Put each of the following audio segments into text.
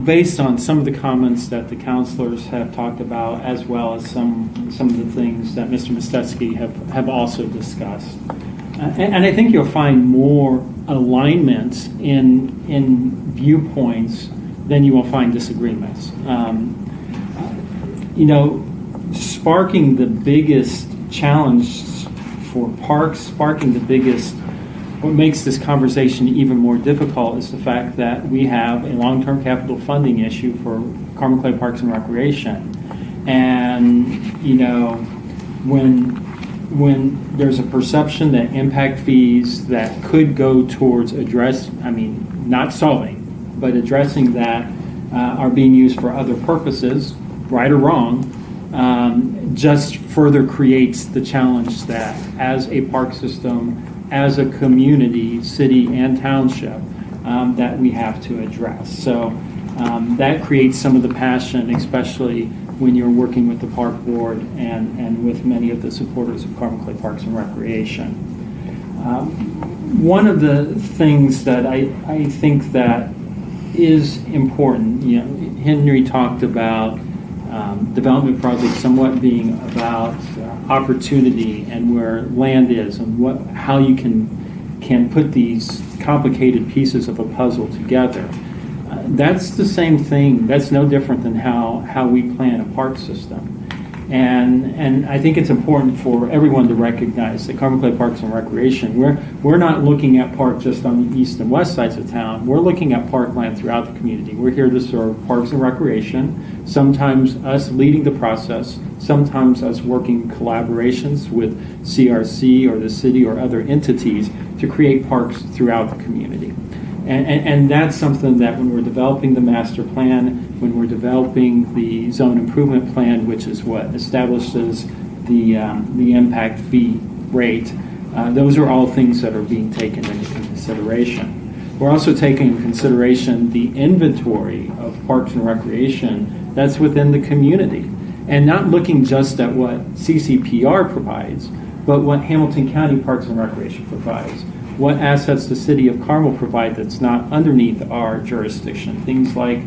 based on some of the comments that the councilors have talked about, as well as some of the things that Mr. Mostetsky have also discussed. And I think you'll find more alignments in viewpoints than you will find disagreements. Sparking the biggest challenge for parks, what makes this conversation even more difficult is the fact that we have a long-term capital funding issue for Carmel Clay Parks and Recreation. And, when there's a perception that impact fees that could go towards not solving, but addressing that are being used for other purposes, right or wrong, just further creates the challenge that as a park system, as a community, city and township, that we have to address. So that creates some of the passion, especially when you're working with the park board and with many of the supporters of Carmel Clay Parks and Recreation. One of the things that I think that is important, Henry talked about development projects somewhat being about opportunity and where land is and how you can put these complicated pieces of a puzzle together. That's the same thing. That's no different than how we plan a park system. And I think it's important for everyone to recognize that Carmel Clay Parks and Recreation, we're not looking at park just on the east and west sides of town. We're looking at parkland throughout the community. We're here to serve parks and recreation, sometimes us leading the process, sometimes us working collaborations with CRC or the city or other entities to create parks throughout the community. And that's something that when we're developing the master plan, when we're developing the zone improvement plan, which is what establishes the impact fee rate, those are all things that are being taken into consideration. We're also taking into consideration the inventory of parks and recreation that's within the community, and not looking just at what CCPR provides, but what Hamilton County Parks and Recreation provides. What assets the city of Carmel provide that's not underneath our jurisdiction. Things like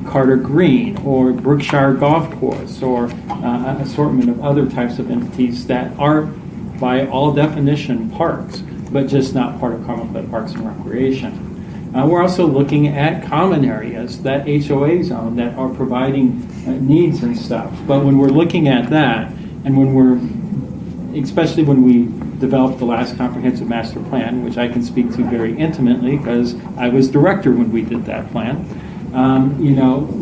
Carter Green or Brookshire Golf Course or an assortment of other types of entities that are, by all definition, parks, but just not part of Carmel Clay Parks and Recreation. We're also looking at common areas that HOA zone that are providing needs and stuff. But when we're looking at that, and especially when we developed the last comprehensive master plan, which I can speak to very intimately because I was director when we did that plan.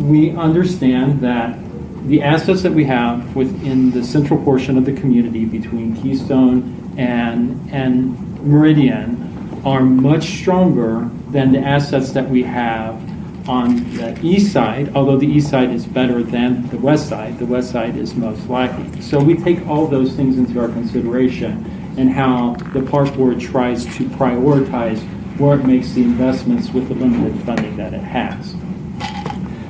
We understand that the assets that we have within the central portion of the community between Keystone and Meridian are much stronger than the assets that we have on the east side, although the east side is better than the west side is most lacking. So we take all those things into our consideration and how the park board tries to prioritize where it makes the investments with the limited funding that it has.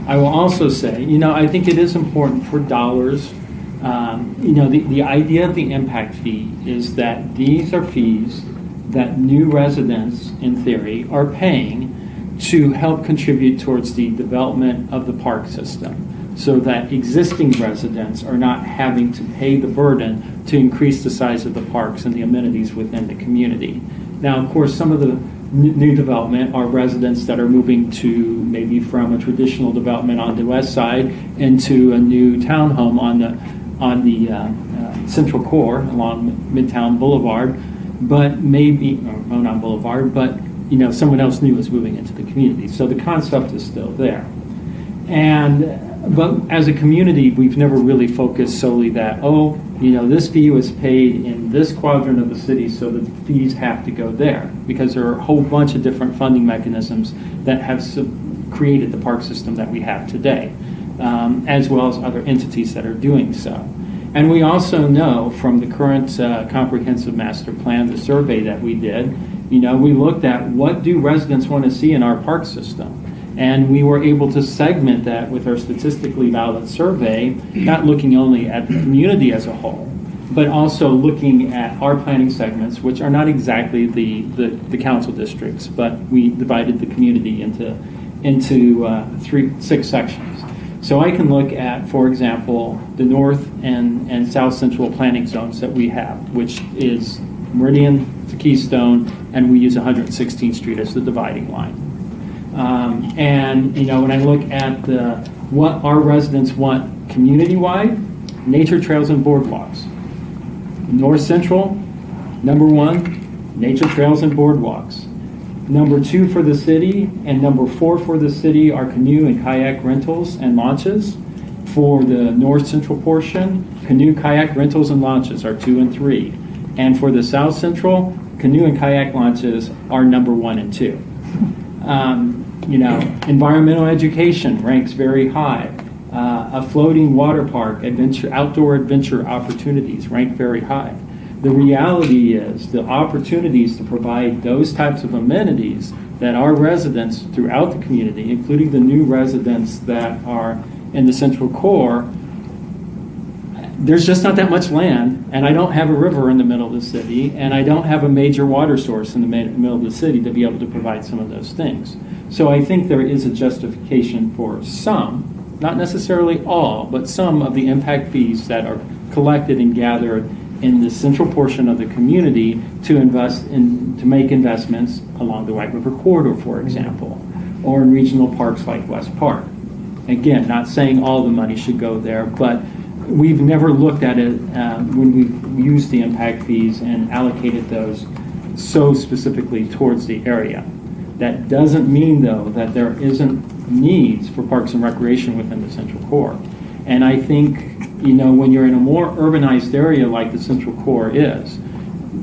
I will also say, I think it is important for dollars. The idea of the impact fee is that these are fees that new residents, in theory, are paying to help contribute towards the development of the park system, so that existing residents are not having to pay the burden to increase the size of the parks and the amenities within the community. Now, of course, some of the new development are residents that are moving to maybe from a traditional development on the west side into a new townhome on the central core along Midtown Boulevard, but maybe, or not Boulevard, but someone else new is moving into the community. So the concept is still there. But as a community, we've never really focused solely that, this fee was paid in this quadrant of the city, so the fees have to go there, because there are a whole bunch of different funding mechanisms that have created the park system that we have today, as well as other entities that are doing so. And we also know from the current comprehensive master plan, the survey that we did, we looked at what do residents want to see in our park system. And we were able to segment that with our statistically valid survey, not looking only at the community as a whole, but also looking at our planning segments, which are not exactly the council districts, but we divided the community into into 6 sections. So I can look at, for example, the north and south central planning zones that we have, which is Meridian to Keystone, and we use 116th Street as the dividing line. And when I look at what our residents want community-wide, nature trails and boardwalks. North Central, number 1, nature trails and boardwalks. Number 2 for the city, and number 4 for the city are canoe and kayak rentals and launches. For the North Central portion, canoe, kayak rentals and launches are 2 and 3. And for the South Central, canoe and kayak launches are number 1 and 2. Environmental education ranks very high. A floating water park, outdoor adventure opportunities rank very high. The reality is the opportunities to provide those types of amenities that our residents throughout the community, including the new residents that are in the Central Core, there's just not that much land, and I don't have a river in the middle of the city, and I don't have a major water source in the middle of the city to be able to provide some of those things. So I think there is a justification for some, not necessarily all, but some of the impact fees that are collected and gathered in the central portion of the community to make investments along the White River Corridor, for example, or in regional parks like West Park. Again, not saying all the money should go there, but we've never looked at it when we've used the impact fees and allocated those so specifically towards the area. That doesn't mean, though, that there isn't needs for parks and recreation within the Central Core. And I think, when you're in a more urbanized area like the Central Core is,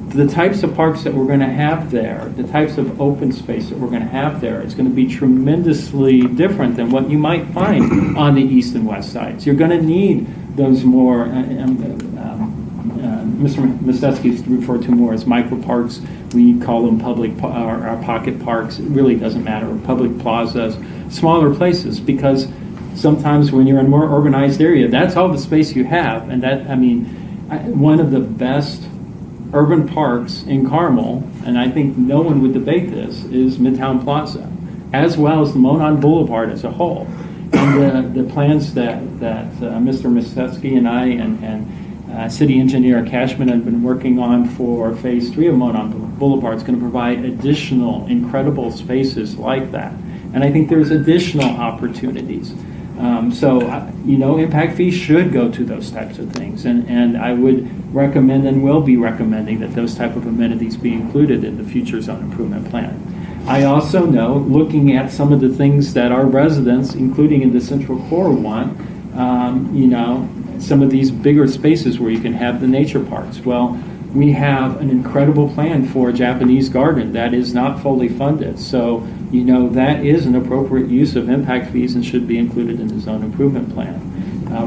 the types of parks that we're going to have there, the types of open space that we're going to have there is going to be tremendously different than what you might find on the east and west sides. You're going to need those more, Mr. Mistesky referred to more as micro parks. We call them public or pocket parks. It really doesn't matter. Public plazas, smaller places, because sometimes when you're in a more urbanized area, that's all the space you have. And one of the best urban parks in Carmel, and I think no one would debate this, is Midtown Plaza, as well as the Monon Boulevard as a whole. And the plans that Mr. Mistesky and I and City Engineer Cashman have been working on for Phase 3 of Monon Boulevard is going to provide additional incredible spaces like that. And I think there's additional opportunities. Impact fees should go to those types of things. And I would recommend and will be recommending that those type of amenities be included in the future zone improvement plan. I also know, looking at some of the things that our residents, including in the Central Core, want, some of these bigger spaces where you can have the nature parks. Well, we have an incredible plan for a Japanese garden that is not fully funded. So, that is an appropriate use of impact fees and should be included in the zone improvement plan.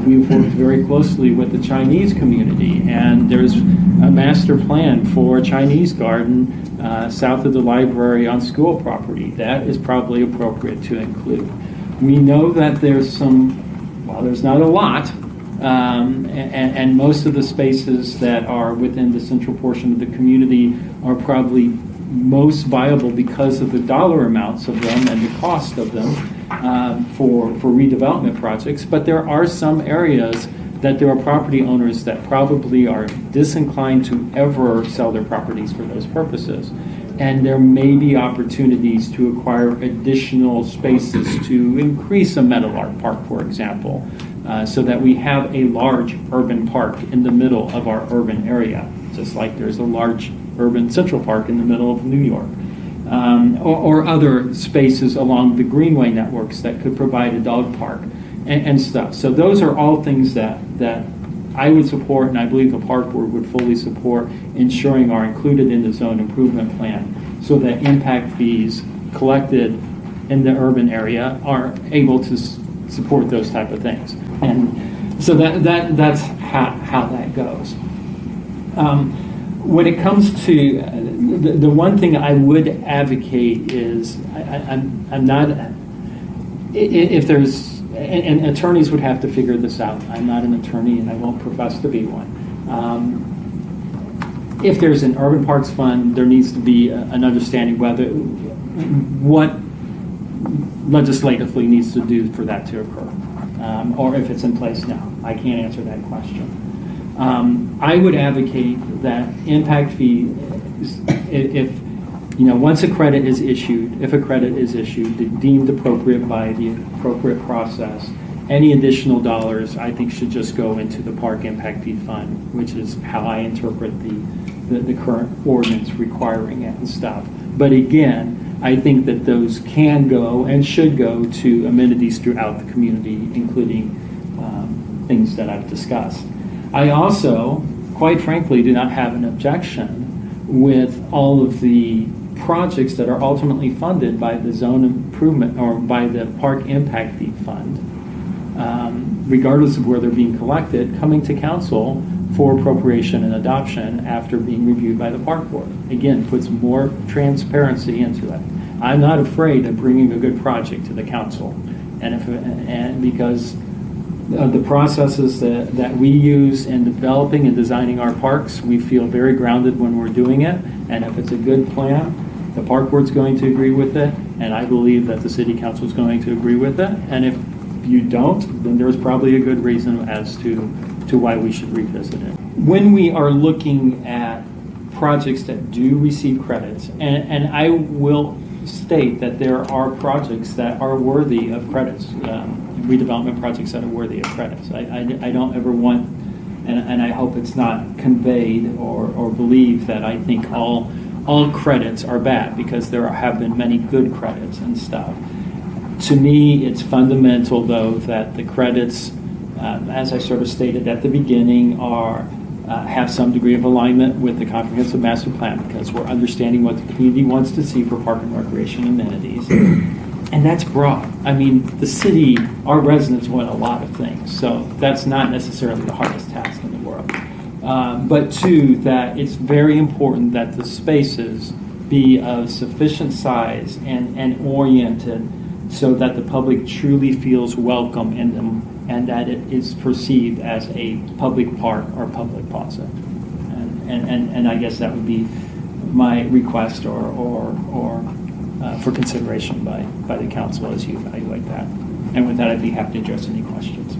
We've worked very closely with the Chinese community, and there's a master plan for a Chinese garden south of the library on school property. That is probably appropriate to include. We know that there's there's not a lot, and most of the spaces that are within the central portion of the community are probably most viable because of the dollar amounts of them and the cost of them for redevelopment projects. But there are some areas that there are property owners that probably are disinclined to ever sell their properties for those purposes. And there may be opportunities to acquire additional spaces to increase a Meadowlark Park, for example, so that we have a large urban park in the middle of our urban area, just like there's a large urban Central Park in the middle of New York, or other spaces along the Greenway networks that could provide a dog park and stuff. So those are all things that I would support, and I believe the Park Board would fully support, ensuring are included in the zone improvement plan so that impact fees collected in the urban area are able to support those type of things. And so that's how that goes. When it comes to the one thing I would advocate is I'm not, if there's, and attorneys would have to figure this out. I'm not an attorney and I won't profess to be one. If there's an urban parks fund, there needs to be an understanding what legislatively needs to do for that to occur, or if it's in place now. I can't answer that question. I would advocate that impact fee, if once a credit is issued, deemed appropriate by the appropriate process, any additional dollars I think should just go into the Park Impact Fee Fund, which is how I interpret the current ordinance requiring it and stuff. But again, I think that those can go and should go to amenities throughout the community, including things that I've discussed. I also, quite frankly, do not have an objection with all of the projects that are ultimately funded by the zone improvement or by the Park Impact Fee Fund, regardless of where they're being collected, coming to council for appropriation and adoption after being reviewed by the Park Board. Again, puts more transparency into it. I'm not afraid of bringing a good project to the council, and because of the processes that we use in developing and designing our parks, we feel very grounded when we're doing it, and if it's a good plan, the Park Board's going to agree with it, and I believe that the City Council is going to agree with it, and if you don't, then there's probably a good reason as to why we should revisit it. When we are looking at projects that do receive credits, and I will state that there are projects that are worthy of credits, redevelopment projects that are worthy of credits. I don't ever want, and I hope it's not conveyed or believed that I think all credits are bad, because there have been many good credits and stuff. To me, it's fundamental, though, that the credits, as I sort of stated at the beginning, have some degree of alignment with the comprehensive master plan, because we're understanding what the community wants to see for park and recreation amenities. And that's broad. I mean, the city, our residents want a lot of things, so that's not necessarily the hardest task in the world. But two, that it's very important that the spaces be of sufficient size and oriented so that the public truly feels welcome in them, and that it is perceived as a public park or public plaza. And I guess that would be my request or for consideration by the council as you evaluate that. And with that, I'd be happy to address any questions.